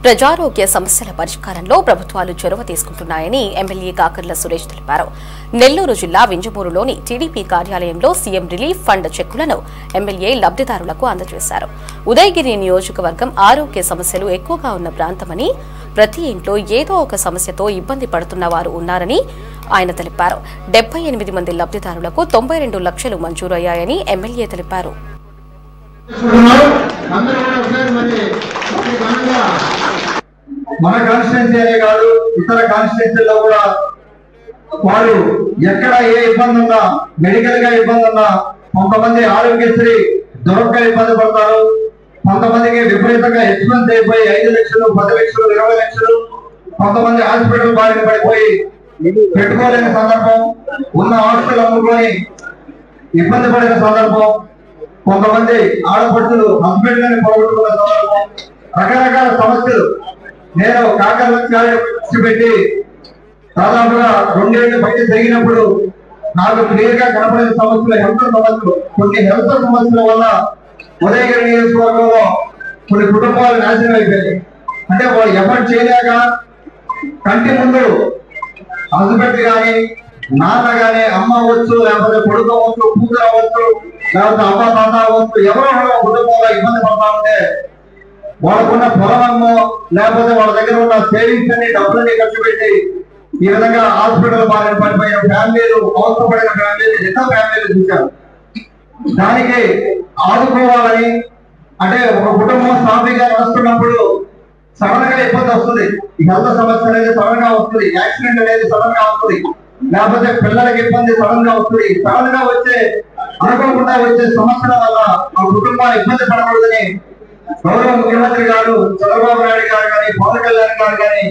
ప్రజారోగ్య సమస్యల పరిష్కారంలో ప్రభుత్వాలు చొరవ తీసుకుంటున్నాయని ఎమ్మెల్యే కాకర్ల సురేష్ తెలిపారు. నెల్లూరు జిల్లా వింజమూరులోని టీడీపీ కార్యాలయంలో సీఎం రిలీఫ్ ఫండ్ చెక్కులను ఎమ్మెల్యే లబ్ధిదారులకు అందజేశారు. ఉదయగిరి నియోజకవర్గం ఆరోగ్య సమస్యలు ఎక్కువగా ఉన్న ప్రాంతమని, ప్రతి ఇంట్లో ఏదో ఒక సమస్యతో ఇబ్బంది పడుతున్న వారు ఉన్నారని ఆయన తెలిపారు. 78 మంది లబ్ధిదారులకు 92 లక్షలు మంజూరయ్యాయని ఎమ్మెల్యే తెలిపారు. మన కాన్స్టిట్యున్సీ కాదు, ఇతర కాన్స్టిట్యున్సీలో కూడా వారు ఎక్కడ ఏ ఇబ్బంది ఉన్నా, మెడికల్ గా ఇబ్బంది ఉన్నా, కొంతమంది ఆరోగ్యశ్రీ దొరక్క ఇబ్బంది పడతారు, కొంతమందికి విపరీతంగా ఎక్స్పెన్స్ అయిపోయి 5 లక్షలు 10 లక్షలు 20 లక్షలు, కొంతమంది హాస్పిటల్ బారిన పడిపోయి పెట్టుకోలేని సందర్భం, ఉన్న హాస్పిటల్ అమ్ముకొని ఇబ్బంది పడిన సందర్భం, కొంతమంది ఆడపడుతులు హస్బెండ్ అని పోగొట్టుకున్న సందర్భం, రకరకాల సమస్యలు. నేను కాకర్ల పెట్టి దాదాపుగా 2 ఏళ్లు బయట జరిగినప్పుడు నాకు క్లియర్ గా కనపడిన సమస్యలు హెల్త్ సమస్యలు. కొన్ని హెల్త్ సమస్యల వల్ల ఉదయగిరి నియోజకవర్గంలో కొన్ని కుటుంబాలు నాశనం అయిపోయాయి. అంటే వాళ్ళు ఎఫర్ట్ చేయలేక కంటి ముందు హస్బెండ్ గాని, నాన్న గాని, అమ్మ అవ్వచ్చు, లేకపోతే కొడుకు అవ్వచ్చు, కూతురు అవ్వచ్చు, లేకపోతే అమ్మ తాత అవ్వచ్చు, ఎవరో కుటుంబంలో ఇబ్బంది పడతా ఉంటే వాళ్ళకున్న పొలమో లేకపోతే వాళ్ళ దగ్గర ఉన్న సేవింగ్స్ అన్ని డబ్బులన్నీ ఖర్చు పెట్టి ఈ విధంగా హాస్పిటల్ బారిన పడిపోయిన ఫ్యామిలీలు, అవసరపడిన ఫ్యామిలీలు, ఎన్నో ఫ్యామిలీలు చూశారు. దానికి ఆదుకోవాలని, అంటే ఒక కుటుంబం సాఫీగా నడుస్తున్నప్పుడు సడన్ గా ఇబ్బంది వస్తుంది. ఈ హెల్త్ సమస్య అనేది సడన్ గా వస్తుంది, యాక్సిడెంట్ అనేది సడన్ గా వస్తుంది, లేకపోతే పిల్లలకి ఇబ్బంది సడన్ గా వస్తుంది. సడన్ గా వచ్చే, అనుకోకుండా వచ్చే సమస్యల వల్ల ఆ కుటుంబాలు ఇబ్బంది పడకూడదని గౌరవ ముఖ్యమంత్రి గారు చంద్రబాబు నాయుడు గారు కానీ, పవన్ కళ్యాణ్ గారు కానీ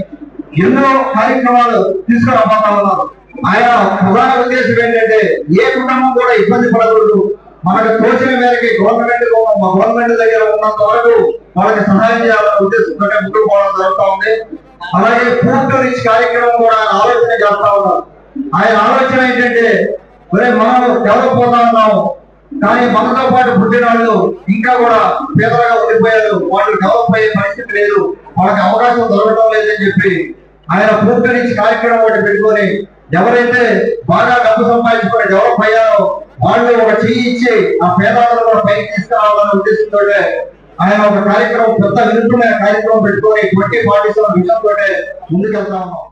ఎన్నో కార్యక్రమాలు తీసుకురాబోతా ఉన్నారు. ఆయన ప్రధాన ఉద్దేశం ఏంటంటే ఏ కుటుంబం కూడా ఇబ్బంది పడకూడదు, మనకు తోచిన మేరకి గవర్నమెంట్ దగ్గర ఉన్నంత వరకు వాళ్ళకి సహాయం చేయాలనే ఉద్దేశంతో ముందుకు పోవడం జరుగుతూ ఉంది. అలాగే పూర్తి రీచ్ కార్యక్రమం కూడా ఆలోచన చేస్తా ఉన్నారు. ఆయన ఆలోచన ఏంటంటే మనం డెవలప్ అవుతా ఉన్నాము, కానీ మనతో పాటు పుట్టిన వాళ్ళు ఇంకా కూడా పేదలుగా ఉండిపోయారు, వాళ్ళు డెవలప్ అయ్యే పరిస్థితి లేదు, వాళ్ళకి అవకాశం దొరకడం లేదని చెప్పి ఆయన పూర్తి నుంచి కార్యక్రమం ఒకటి పెట్టుకొని ఎవరైతే బాగా డబ్బు సంపాదించుకొని డెవలప్ అయ్యారో వాళ్ళు ఒక చెయ్యి ఇచ్చి ఆ పేదలను కూడా పైకి తీసుకురావాలనే ఉద్దేశంతో ఆయన ఒక కార్యక్రమం, పెద్ద వినూత్నమైన కార్యక్రమం పెట్టుకొని 2047 విజన్ తోటే ముందుకెళ్తా ఉన్నాం.